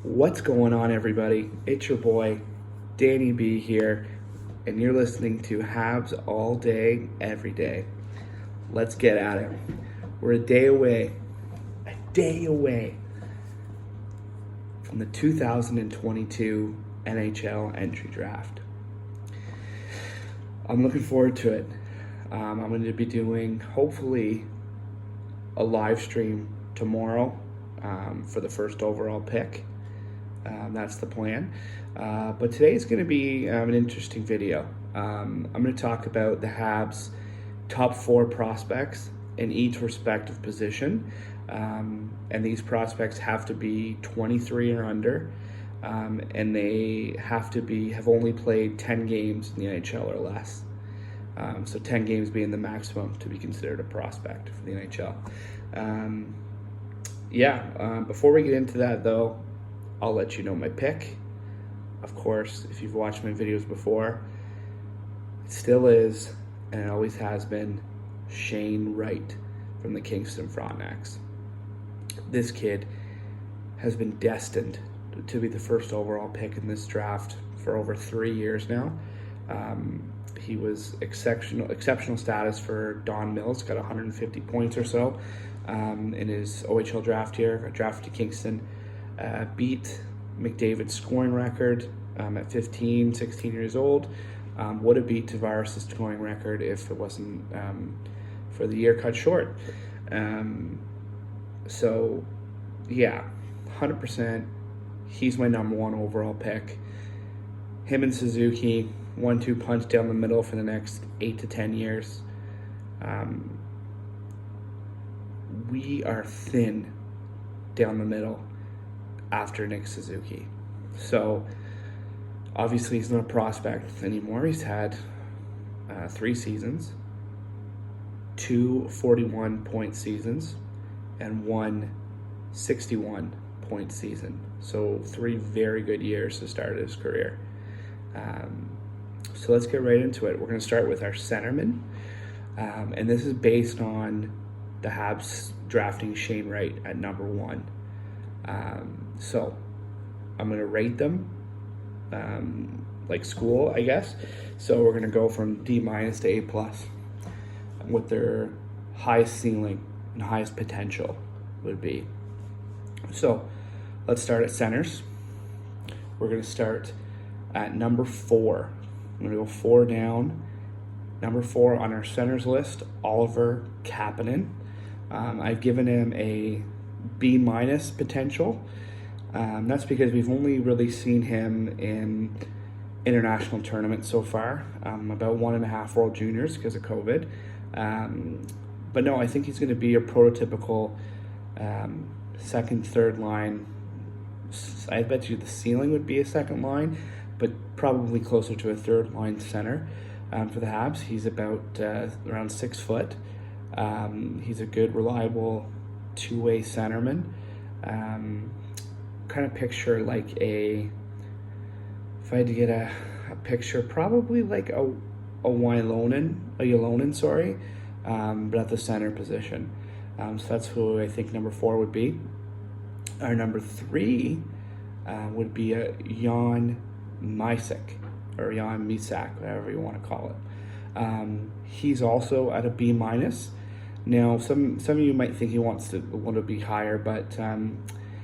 What's going on, everybody? It's your boy, Danny B here, and you're listening to Habs.All.Day.Everyday. Let's get at it. We're a day away from the 2022 NHL entry draft. I'm looking forward to it. I'm going to be doing, hopefully, a live stream tomorrow for the first overall pick. That's the plan. But today is going to be an interesting video. I'm going to talk about the Habs' top 4 prospects in each respective position. And these prospects have to be 23 or under. And they have only played 10 games in the NHL or less. So 10 games being the maximum to be considered a prospect for the NHL. Before we get into that, though, I'll let you know my pick. Of course, if you've watched my videos before, it still is, and it always has been, Shane Wright from the Kingston Frontenacs. This kid has been destined to be the first overall pick in this draft for over 3 years now. He was exceptional status for Don Mills, got 150 points or so in his OHL draft year, got drafted to Kingston. Beat McDavid's scoring record at 16 years old. Would have beat Tavares' scoring record if it wasn't for the year cut short. 100%. He's my number 1 overall pick. Him and Suzuki, 1-2 punch down the middle for the next 8 to 10 years. We are thin down the middle after Nick Suzuki. So obviously he's not a prospect anymore. He's had 3 seasons, 2 41-point seasons, and 1 61-point season. So 3 very good years to start his career. So let's get right into it. We're going to start with our centerman. And this is based on the Habs drafting Shane Wright at number 1. So I'm going to rate them like school, I guess. So we're going to go from D- to A+ what their highest ceiling and highest potential would be. So let's start at centers. We're going to start at number 4. I'm going to go 4 down. Number 4 on our centers list, Oliver Kapanen. I've given him a B- potential. That's because we've only really seen him in international tournaments so far, about 1.5 World Juniors because of COVID. But no, I think he's going to be a prototypical second, third line. I bet you the ceiling would be a second line, but probably closer to a third line center for the Habs. He's about around 6 foot. He's a good, reliable two-way centerman. Kind of picture like if I had to get a picture, probably like a Ylonen, but at the center position. So that's who I think number 4 would be. Our number 3 would be a Jan Mysak, or Jan Mysak, whatever you want to call it. He's also at a B-. Now, some of you might think he want to be higher, but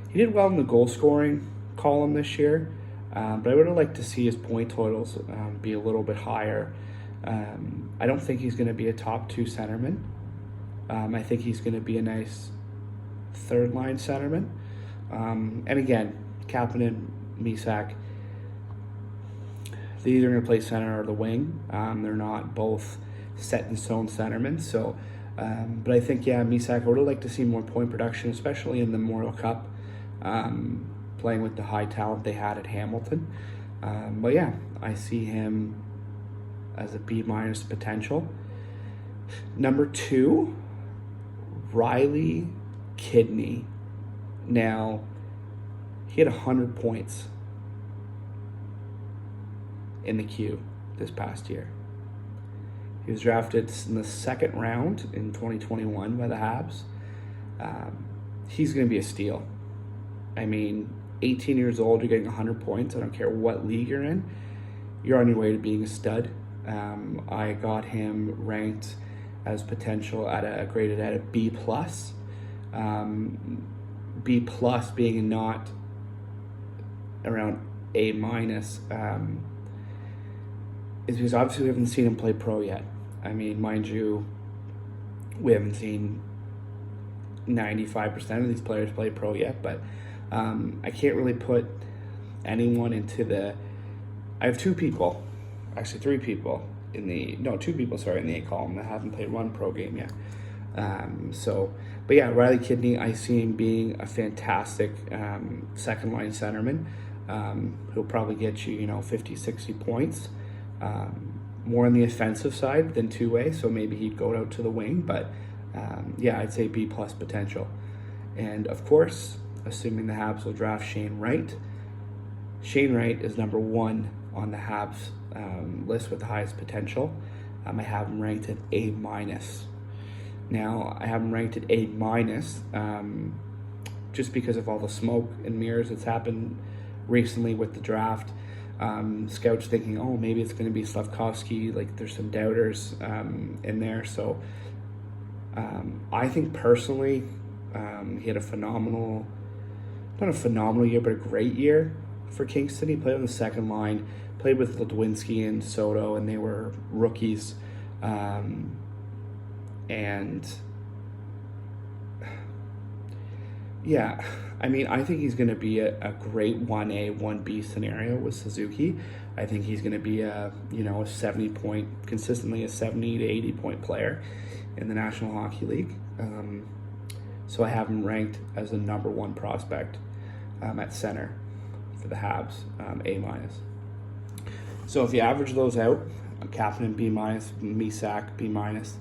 he did well in the goal scoring column this year. But I would have liked to see his point totals be a little bit higher. I don't think he's going to be a top 2 centerman. I think he's going to be a nice third line centerman. And again, Kapanen, Mysak, they're either going to play center or the wing. They're not both set in stone centermen. So, but I think, Mysak, I would have liked to see more point production, especially in the Memorial Cup, playing with the high talent they had at Hamilton. But yeah, I see him as a B- potential. Number 2, Riley Kidney. Now, he had 100 points in the queue this past year. He was drafted in the 2nd round in 2021 by the Habs. He's going to be a steal. I mean, 18 years old, you're getting 100 points. I don't care what league you're in. You're on your way to being a stud. I got him ranked as potential graded at a B plus. B plus being not around A minus, is because obviously we haven't seen him play pro yet. I mean, mind you, we haven't seen 95% of these players play pro yet, but I can't really put anyone into the. I have three people in the A column that haven't played one pro game yet. But yeah, Riley Kidney, I see him being a fantastic second line centerman. He'll probably get you, 50, 60 points. More on the offensive side than two-way, so maybe he'd go out to the wing, but yeah, I'd say B plus potential. And of course, assuming the Habs will draft Shane Wright. Shane Wright is number 1 on the Habs list with the highest potential. I have him ranked at A minus. Now, I have him ranked at A minus just because of all the smoke and mirrors that's happened recently with the draft. Scouts thinking, oh, maybe it's going to be Slavkovsky. Like, there's some doubters in there. So I think personally, he had not a phenomenal year, but a great year for Kingston. He played on the second line, played with Ledwinski and Soto, and they were rookies. And yeah, I mean, I think he's going to be a great 1A, 1B scenario with Suzuki. I think he's going to be consistently a 70 to 80 point player in the National Hockey League. So I have him ranked as the number 1 prospect at center for the Habs, A minus. So if you average those out, Kapanen B minus, Misak B minus,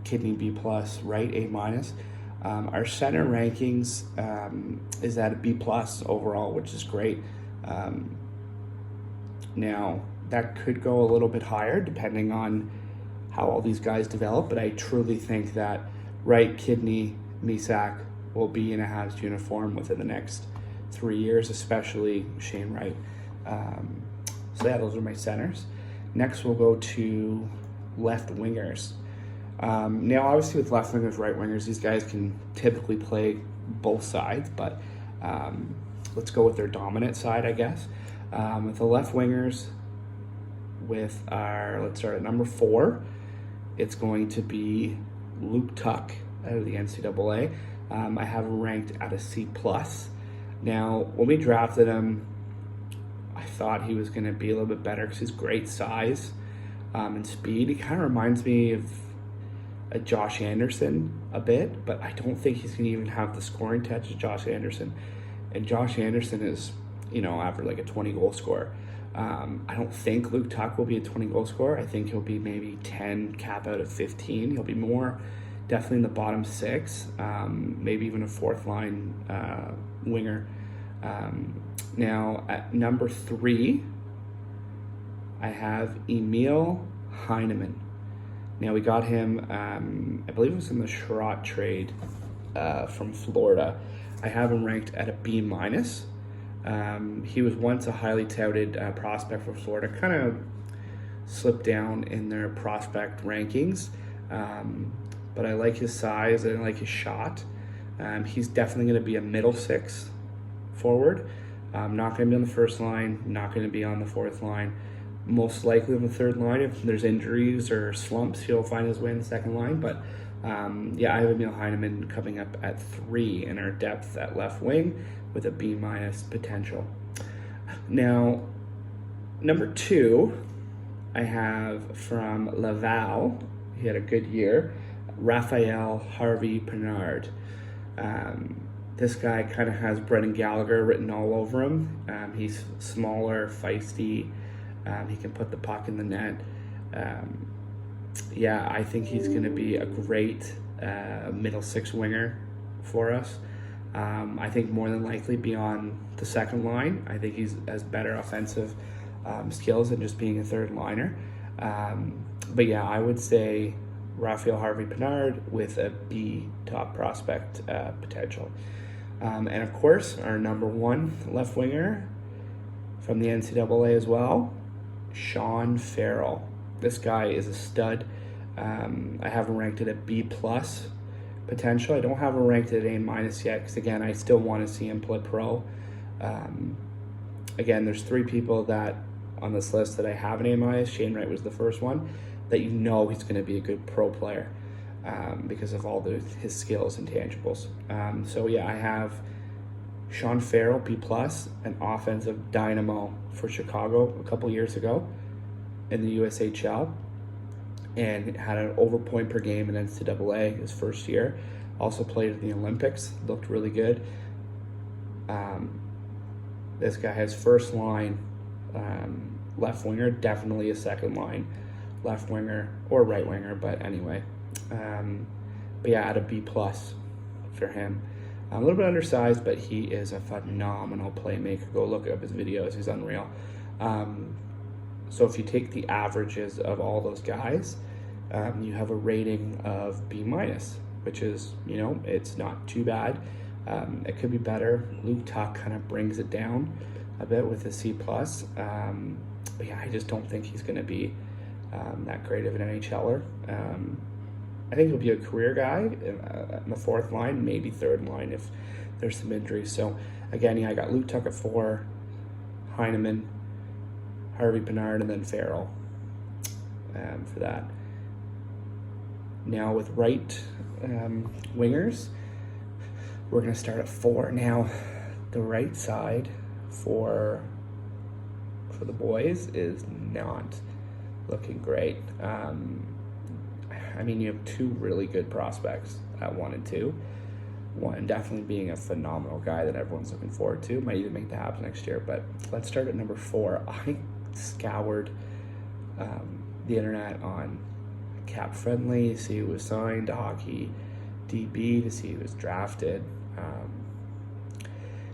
Kidney B plus, Wright A minus. Our center rankings is at a B plus overall, which is great. Now, that could go a little bit higher depending on how all these guys develop, but I truly think that Wright, Kidney, Misak will be in a Habs uniform within the next 3 years, especially Shane Wright. So yeah, those are my centers. Next, we'll go to left wingers. Now, obviously with left wingers, right wingers, these guys can typically play both sides, but let's go with their dominant side, I guess. With the left wingers, let's start at number 4. It's going to be Luke Tuck out of the NCAA. I have him ranked at a C plus. Now, when we drafted him, I thought he was going to be a little bit better because he's great size and speed. He kind of reminds me of a Josh Anderson a bit, but I don't think he's going to even have the scoring touch of Josh Anderson. And Josh Anderson is, average like a 20 goal scorer. I don't think Luke Tuck will be a 20 goal scorer. I think he'll be maybe 10 cap out of 15. He'll be more definitely in the bottom 6, maybe even a 4th line winger. Now at number 3, I have Emil Heineman. Now we got him, I believe it was in the Sherratt trade from Florida. I have him ranked at a B minus. He was once a highly touted prospect for Florida, kind of slipped down in their prospect rankings. But I like his size and I like his shot. He's definitely going to be a middle 6 forward. Not going to be on the first line, not going to be on the 4th line. Most likely on the 3rd line. If there's injuries or slumps, he'll find his way in the 2nd line. But yeah, I have Emil Heineman coming up at 3 in our depth at left wing with a B minus potential. Now, number 2, I have from Laval. He had a good year. Raphael Harvey-Pinard. This guy kind of has Brendan Gallagher written all over him. He's smaller, feisty. He can put the puck in the net. Yeah, I think he's going to be a great middle 6 winger for us. I think more than likely be on the 2nd line. I think he's has better offensive skills than just being a 3rd liner. But yeah, I would say Raphael Harvey-Pinard with a B top prospect potential. And of course, our number one left winger from the NCAA as well, Sean Farrell. This guy is a stud. I have him ranked at a B plus potential. I don't have him ranked at A minus yet because, again, I still want to see him play pro. Again, there's 3 people that on this list that I have an A minus. Shane Wright was the first one that you know he's going to be a good pro player because of all his skills and tangibles. So yeah, I have Sean Farrell, B plus, an offensive dynamo for Chicago a couple years ago in the USHL, and had an over point per game in NCAA his first year. Also played in the Olympics, looked really good. This guy has first line left winger, definitely a second line left winger or right winger, but anyway. But yeah, at a B plus for him. A little bit undersized, but he is a phenomenal playmaker. Go look up his videos, he's unreal. So if you take the averages of all those guys, you have a rating of B minus, which is, you know, it's not too bad. It could be better. Luke Tuck kind of brings it down a bit with a C plus. But yeah, I just don't think he's going to be that great of an NHLer. I think he'll be a career guy in the 4th line, maybe 3rd line if there's some injuries. So again, yeah, I got Luke Tuck at 4, Heineman, Harvey Pinard, and then Farrell for that. Now with right wingers, we're going to start at 4. Now, the right side for the boys is not looking great. I mean, you have 2 really good prospects at 1 and 2. One definitely being a phenomenal guy that everyone's looking forward to. Might even make the Habs next year. But let's start at number 4. I scoured the internet on Cap Friendly to see who was signed to Hockey DB, to see who was drafted.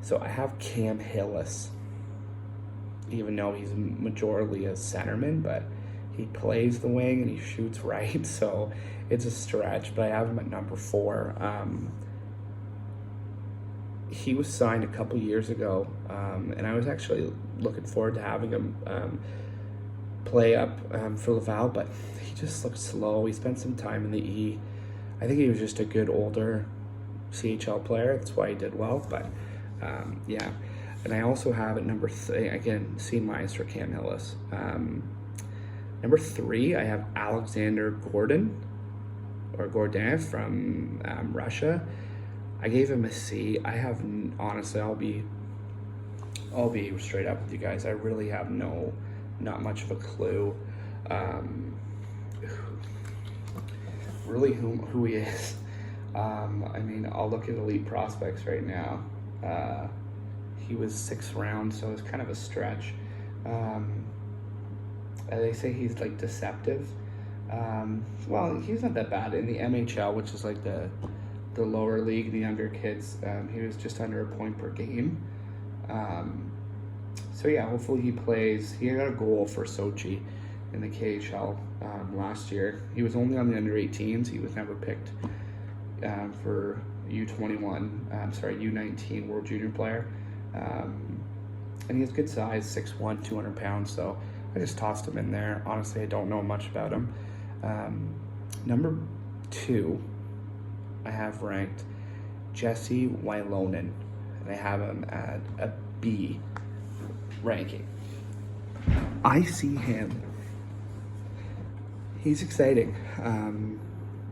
So I have Cam Hillis, even though he's majorly a centerman, but he plays the wing and he shoots right, so it's a stretch, but I have him at number 4. He was signed a couple years ago, and I was actually looking forward to having him play up for Laval, but he just looked slow. He spent some time in the E. I think he was just a good older CHL player. That's why he did well, but yeah. And I also have at number 3, again, C minus for Cam Hillis. Number 3, I have Alexander Gordon from Russia. I gave him a C. I have, honestly, I'll be straight up with you guys. I really have not much of a clue, really who he is. I mean, I'll look at elite prospects right now. He was 6th round, so it's kind of a stretch. They say he's like deceptive. Well, he's not that bad in the MHL, which is like the lower league, the younger kids. He was just under a point per game. So yeah, hopefully he plays. He got a goal for Sochi in the KHL last year. He was only on the under 18s. He was never picked for U19 World Junior player. And he has good size, 6'1", 200 pounds. So I just tossed him in there. Honestly, I don't know much about him. Number 2, I have ranked Jesse Wylonen, and I have him at a B ranking. I see him. He's exciting.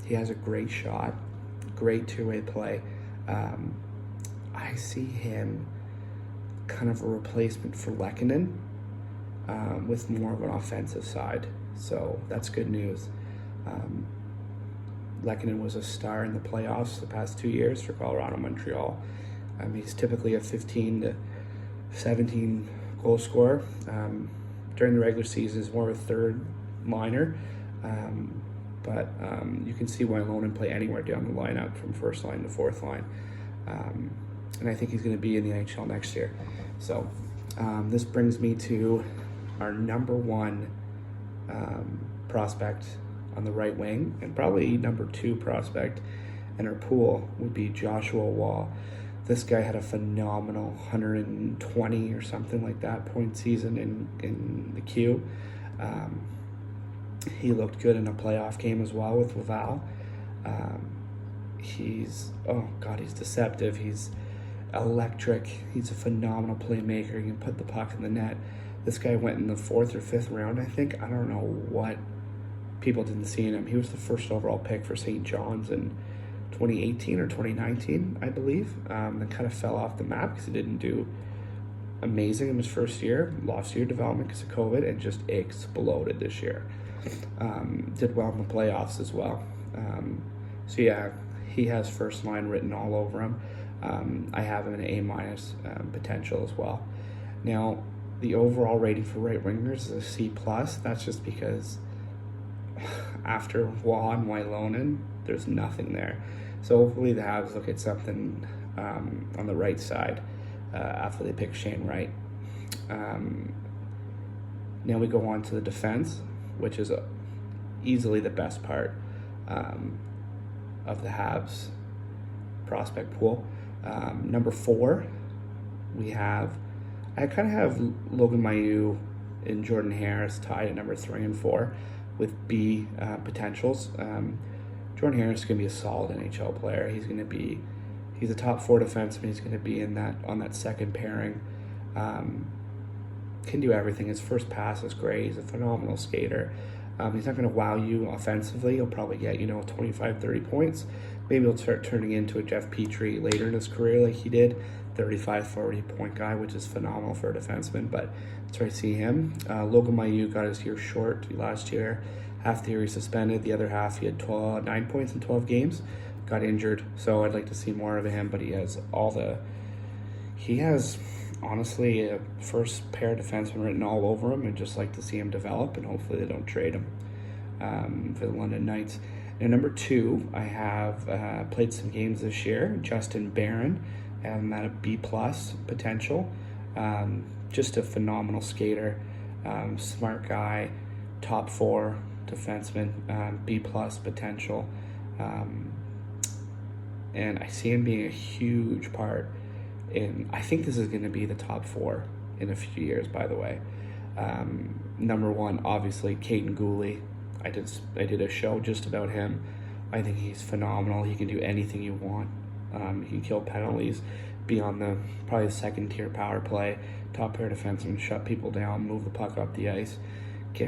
He has a great shot, great two-way play. I see him kind of a replacement for Lehkonen, with more of an offensive side. So that's good news. Lehkonen was a star in the playoffs the past 2 years for Colorado, Montreal. He's typically a 15 to 17 goal scorer. During the regular season, he's more of a 3rd liner. But you can see Wylonen play anywhere down the lineup from 1st line to 4th line. And I think he's going to be in the NHL next year. So this brings me to our number 1 prospect on the right wing, and probably number 2 prospect in our pool would be Joshua Wall This guy had a phenomenal 120 or something like that point season in the Q. He looked good in a playoff game as well with Laval. He's deceptive. He's electric. He's a phenomenal playmaker. He can put the puck in the net. This guy went in the 4th or 5th round, I think. I don't know what people didn't see in him. He was the first overall pick for St. John's in 2018 or 2019, I believe. Then kind of fell off the map because he didn't do amazing in his first year. Lost year development because of COVID, and just exploded this year. Did well in the playoffs as well. So yeah, he has first line written all over him. I have him an A- potential as well. Now, the overall rating for right wingers is a C+. That's just because after Waugh and Wylonen, there's nothing there. So hopefully the Habs look at something on the right side after they pick Shane Wright. Now we go on to the defense, which is easily the best part of the Habs prospect pool. Number 4, I kind of have Logan Mailloux and Jordan Harris tied at number 3 and 4 with B potentials. Jordan Harris is going to be a solid NHL player. He's a top 4 defenseman. He's going to be on that second pairing. Can do everything. His first pass is great. He's a phenomenal skater. He's not going to wow you offensively. He'll probably get 25, 30 points. Maybe he'll start turning into a Jeff Petrie later in his career like he did. 35, 40 point guy, which is phenomenal for a defenseman, but that's where I see him. Logan Mailloux got his year short last year. Half the year he suspended, the other half he had 9 points in 12 games, got injured, so I'd like to see more of him, but he has honestly a first pair defenseman written all over him, and just like to see him develop, and hopefully they don't trade him for the London Knights. Now, number 2, I have played some games this year, Justin Barron, and that a B+ potential. Just a phenomenal skater, smart guy, top 4 defenseman, B+ potential. And I see him being a huge part I think this is going to be the top 4 in a few years, by the way. Number 1, obviously, Caden Gooley. I did a show just about him. I think he's phenomenal. He can do anything you want. He can kill penalties, be on probably the second tier power play, top pair defenseman, shut people down, move the puck up the ice,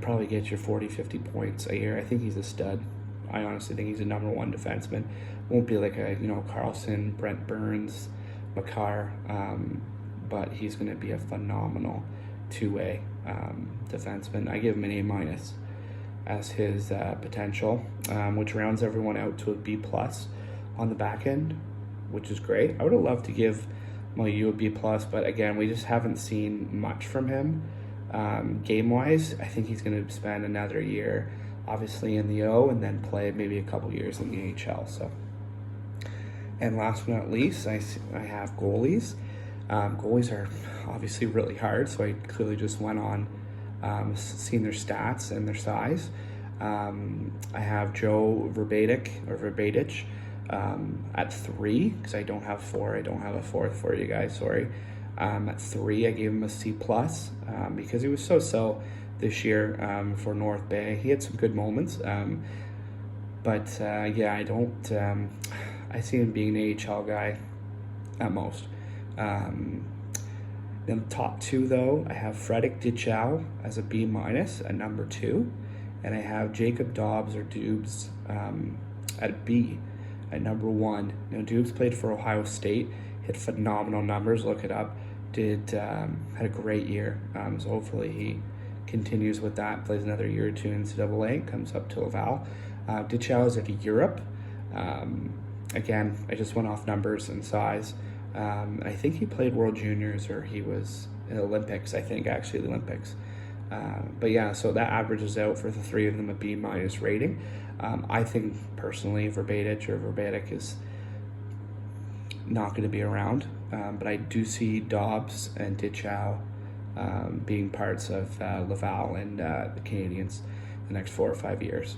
probably get your 40, 50 points a year. I think he's a stud. I honestly think he's a number 1 defenseman. Won't be like a Carlson, Brent Burns, Makar, but he's going to be a phenomenal 2-way defenseman. I give him an A- as his potential, which rounds everyone out to a B+ on the back end, which is great. I would have loved to give Mailloux a B+, but again, we just haven't seen much from him. Game-wise, I think he's going to spend another year, obviously, in the O, and then play maybe a couple years in the AHL. So, and last but not least, I have goalies. Goalies are obviously really hard, so I clearly just went on seeing their stats and their size. I have Joe Verbadich at 3, because I don't have 4. I don't have a 4th for you guys, sorry. At 3, I gave him a C+, because he was so this year for North Bay. He had some good moments, but yeah, I see him being an AHL guy at most. Then the top 2, though, I have Frederick Dichow as a B- at number 2, and I have Jacob Dobbs or Dubes at B at number 1. Now, Dubes played for Ohio State, hit phenomenal numbers. Look it up. Had a great year. So hopefully he continues with that. Plays another year or 2 in NCAA. Comes up to Laval. Dichow is at Europe. Again, I just went off numbers and size. I think he played World Juniors, or he was in the Olympics. I think actually the Olympics. But yeah, so that averages out for the 3 of them a B- rating. I think personally Verbadich is not going to be around, but I do see Dobbs and Dichow being parts of Laval and the Canadiens the next 4 or 5 years.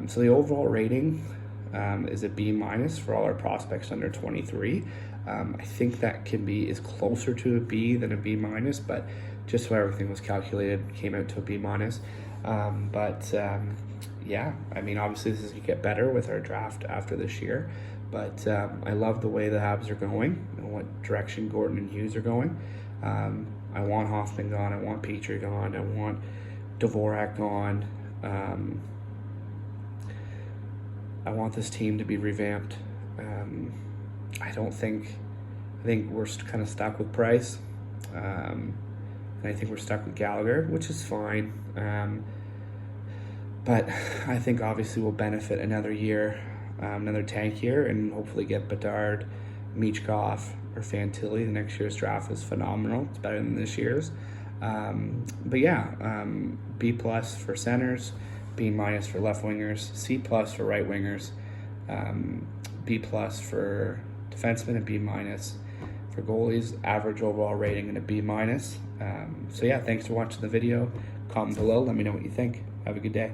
So the overall rating is a B- for all our prospects under 23. I think that is closer to a B than a B minus, but just so everything was calculated, came out to a B minus. Yeah, I mean, obviously this is gonna get better with our draft after this year, but I love the way the Habs are going and what direction Gordon and Hughes are going. I want Hoffman gone, I want Petrie gone, I want Dvorak gone. I want this team to be revamped. I think we're kind of stuck with Price. And I think we're stuck with Gallagher, which is fine. But I think obviously we'll benefit another year, another tank year, and hopefully get Bedard, Michkov, or Fantilli. The next year's draft is phenomenal. It's better than this year's. But yeah, B plus for centers, B minus for left wingers, C plus for right wingers, B plus for defensemen, and B minus for goalies. Average overall rating and a B minus. So yeah, thanks for watching the video. Comment below. Let me know what you think. Have a good day.